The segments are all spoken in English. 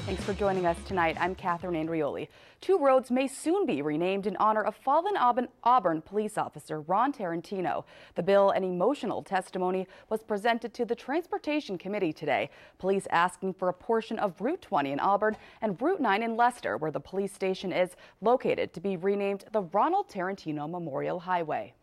Thanks for joining us tonight. I'm Catherine Andrioli. Two roads may soon be renamed in honor of fallen Auburn police officer Ron Tarantino. The bill and emotional testimony was presented to the Transportation Committee today. Police asking for a portion of Route 20 in Auburn and Route 9 in Leicester, where the police station is located, to be renamed the Ronald Tarantino Memorial Highway.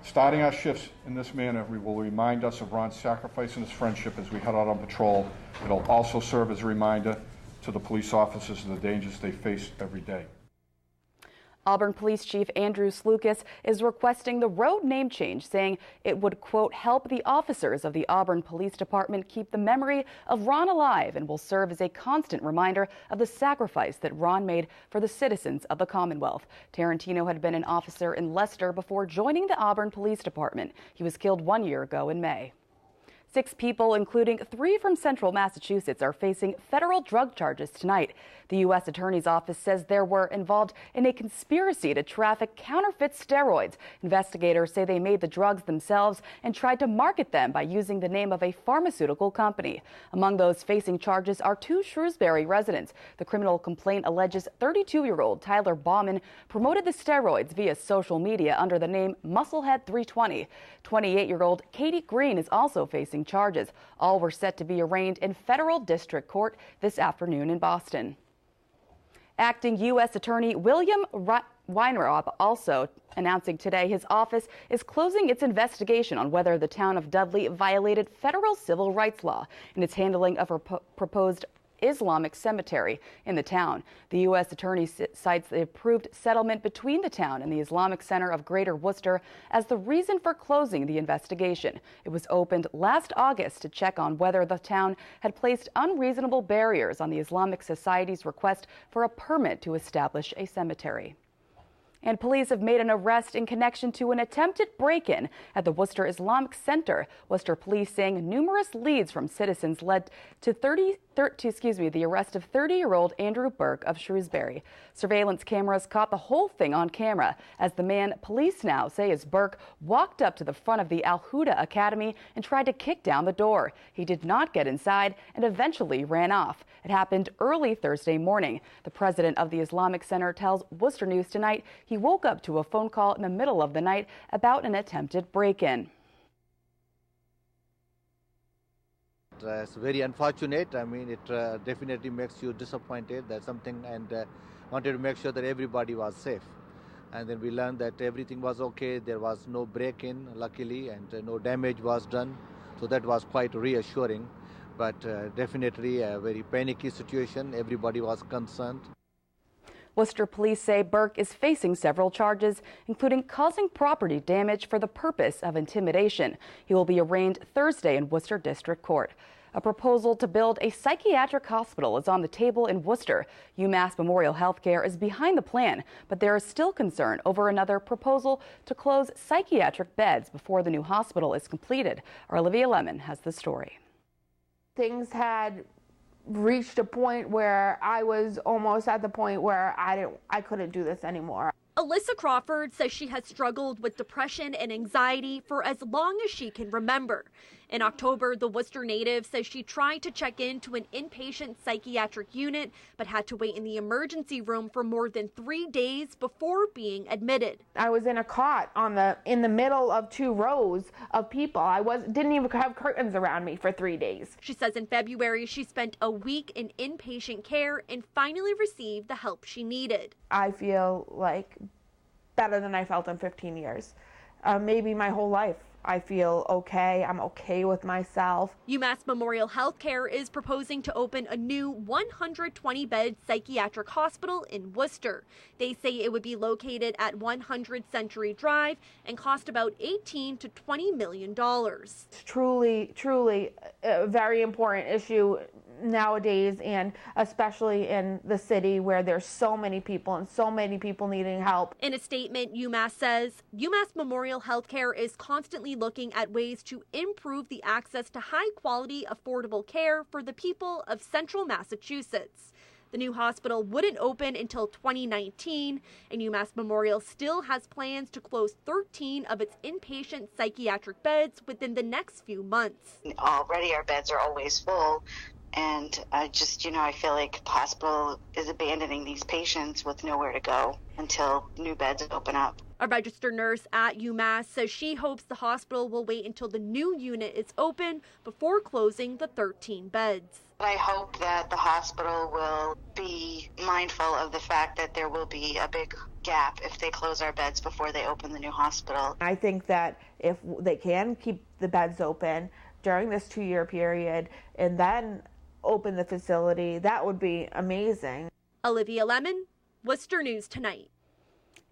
Starting our shifts in this manner, we will remind us of Ron's sacrifice and his friendship as we head out on patrol. It'll also serve as a reminder to the police officers of the dangers they face every day. Auburn Police Chief Andrew Slucas is requesting the road name change, saying it would, quote, help the officers of the Auburn Police Department keep the memory of Ron alive and will serve as a constant reminder of the sacrifice that Ron made for the citizens of the Commonwealth. Tarantino had been an officer in Leicester before joining the Auburn Police Department. He was killed 1 year ago in May. 6 people, including 3 from central Massachusetts, are facing federal drug charges tonight. The U.S. Attorney's Office says they were involved in a conspiracy to traffic counterfeit steroids. Investigators say they made the drugs themselves and tried to market them by using the name of a pharmaceutical company. Among those facing charges are 2 Shrewsbury residents. The criminal complaint alleges 32-year-old Tyler Bauman promoted the steroids via social media under the name Musclehead 320. 28-year-old Katie Green is also facing charges. All were set to be arraigned in federal district court this afternoon in Boston. Acting U.S. Attorney William Weinrop also announcing today his office is closing its investigation on whether the town of Dudley violated federal civil rights law in its handling of a proposed Islamic cemetery in the town. The U.S. Attorney cites the approved settlement between the town and the Islamic Center of Greater Worcester as the reason for closing the investigation. It was opened last August to check on whether the town had placed unreasonable barriers on the Islamic Society's request for a permit to establish a cemetery. And police have made an arrest in connection to an attempted break-in at the Worcester Islamic Center. Worcester police saying numerous leads from citizens led to the arrest of 30-year-old Andrew Burke of Shrewsbury. Surveillance cameras caught the whole thing on camera as the man police now say is Burke walked up to the front of the Al Huda Academy and tried to kick down the door. He did not get inside and eventually ran off. It happened early Thursday morning. The president of the Islamic Center tells Worcester News Tonight he woke up to a phone call in the middle of the night about an attempted break-in. It's very unfortunate. I mean, it definitely makes you disappointed that something, and wanted to make sure that everybody was safe. And then we learned that everything was okay. There was no break-in, luckily, and no damage was done. So that was quite reassuring. But definitely a very panicky situation. Everybody was concerned. Worcester police say Burke is facing several charges, including causing property damage for the purpose of intimidation. He will be arraigned Thursday in Worcester District Court. A proposal to build a psychiatric hospital is on the table in Worcester. UMass Memorial Healthcare is behind the plan, but there is still concern over another proposal to close psychiatric beds before the new hospital is completed. Our Olivia Lemon has the story. Things had reached a point where I was almost at the point where I couldn't do this anymore. Alyssa Crawford says she has struggled with depression and anxiety for as long as she can remember. In October, the Worcester native says she tried to check into an inpatient psychiatric unit, but had to wait in the emergency room for more than 3 days before being admitted. I was in a cot in the middle of 2 rows of people. Didn't even have curtains around me for 3 days. She says in February she spent a week in inpatient care and finally received the help she needed. I feel like better than I felt in 15 years, maybe my whole life. I feel okay. I'm okay with myself. UMass Memorial Healthcare is proposing to open a new 120-bed psychiatric hospital in Worcester. They say it would be located at 100 Century Drive and cost about $18 to $20 million. It's truly a very important issue nowadays, and especially in the city where there's so many people and so many people needing help. In a statement, UMass says UMass Memorial Healthcare is constantly looking at ways to improve the access to high-quality, affordable care for the people of central Massachusetts. The new hospital wouldn't open until 2019, and UMass Memorial still has plans to close 13 of its inpatient psychiatric beds within the next few months. Already our beds are always full, And I just, I feel like the hospital is abandoning these patients with nowhere to go until new beds open up. A registered nurse at UMass says she hopes the hospital will wait until the new unit is open before closing the 13 beds. I hope that the hospital will be mindful of the fact that there will be a big gap if they close our beds before they open the new hospital. I think that if they can keep the beds open during this 2-year period and then open the facility, that would be amazing. Olivia Lemon, Worcester News Tonight.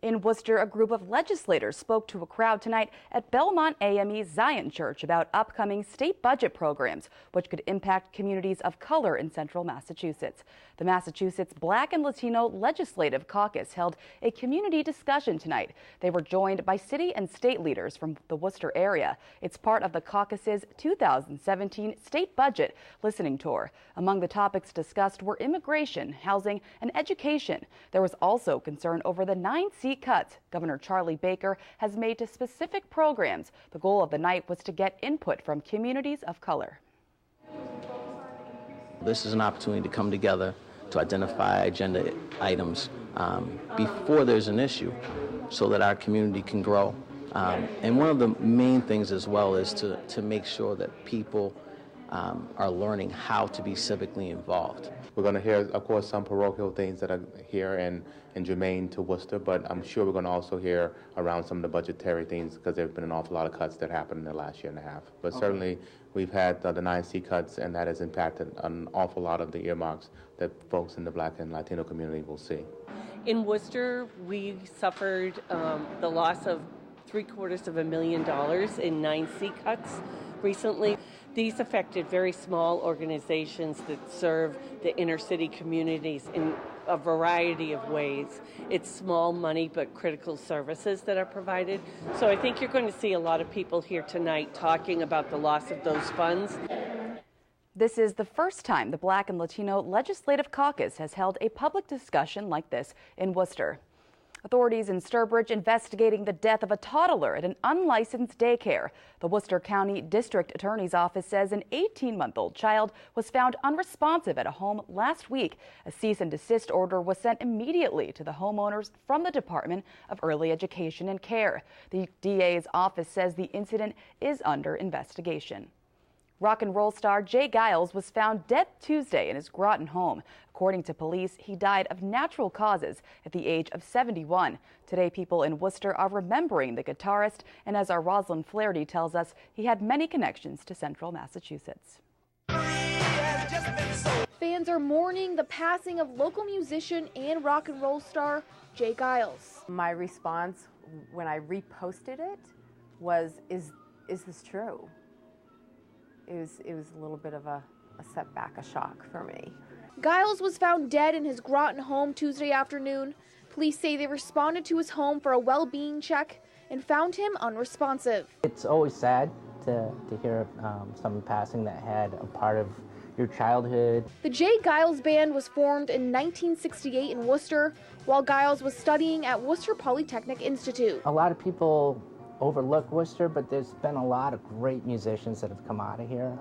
In Worcester, a group of legislators spoke to a crowd tonight at Belmont AME Zion Church about upcoming state budget programs, which could impact communities of color in central Massachusetts. The Massachusetts Black and Latino Legislative Caucus held a community discussion tonight. They were joined by city and state leaders from the Worcester area. It's part of the caucus's 2017 state budget listening tour. Among the topics discussed were immigration, housing, and education. There was also concern over the 9 seat cuts Governor Charlie Baker has made to specific programs. The goal of the night was to get input from communities of color. This is an opportunity to come together to identify agenda items before there's an issue so that our community can grow. And one of the main things as well is to make sure that people are learning how to be civically involved. We're going to hear, of course, some parochial things that are here and germane to Worcester, but I'm sure we're going to also hear around some of the budgetary things because there have been an awful lot of cuts that happened in the last year and a half. But certainly we've had the 9C cuts, and that has impacted an awful lot of the earmarks that folks in the Black and Latino community will see. In Worcester, we suffered the loss of $750,000 in 9C cuts recently. These affected very small organizations that serve the inner city communities in a variety of ways. It's small money but critical services that are provided. So I think you're going to see a lot of people here tonight talking about the loss of those funds. This is the first time the Black and Latino Legislative Caucus has held a public discussion like this in Worcester. Authorities in Sturbridge investigating the death of a toddler at an unlicensed daycare. The Worcester County District Attorney's Office says an 18-month-old child was found unresponsive at a home last week. A cease and desist order was sent immediately to the homeowners from the Department of Early Education and Care. The DA's office says the incident is under investigation. Rock and roll star J Geils was found dead Tuesday in his Groton home. According to police, he died of natural causes at the age of 71. Today, people in Worcester are remembering the guitarist, and as our Rosalind Flaherty tells us, he had many connections to central Massachusetts. Fans are mourning the passing of local musician and rock and roll star J Geils. My response when I reposted it was, is this true? It was a little bit of a setback, a shock for me. Geils was found dead in his Groton home Tuesday afternoon. Police say they responded to his home for a well-being check and found him unresponsive. It's always sad to hear someone passing that had a part of your childhood. The J Geils Band was formed in 1968 in Worcester while Geils was studying at Worcester Polytechnic Institute. A lot of people overlook Worcester, but there's been a lot of great musicians that have come out of here.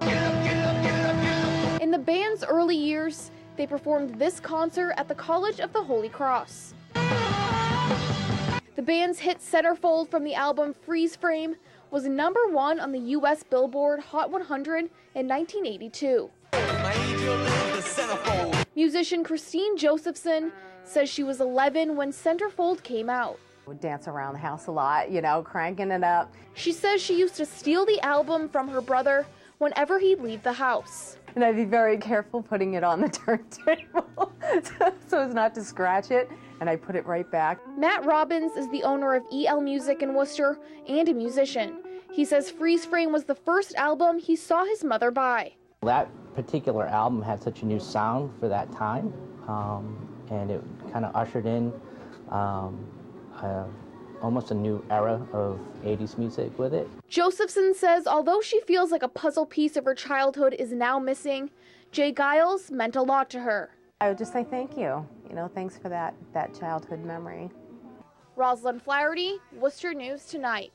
In the band's early years, they performed this concert at the College of the Holy Cross. The band's hit Centerfold from the album Freeze Frame was #1 on the U.S. Billboard Hot 100 in 1982. Musician Christine Josephson says she was 11 when Centerfold came out. Would dance around the house a lot, you know, cranking it up. She says she used to steal the album from her brother whenever he'd leave the house. And I'd be very careful putting it on the turntable so as not to scratch it, and I put it right back. Matt Robbins is the owner of EL Music in Worcester and a musician. He says Freeze Frame was the first album he saw his mother buy. That particular album had such a new sound for that time, and it kind of ushered in almost a new era of 80s music with it. Josephson says although she feels like a puzzle piece of her childhood is now missing, J Geils meant a lot to her. I would just say thank you. You know, thanks for that childhood memory. Rosalind Flaherty, Worcester News Tonight.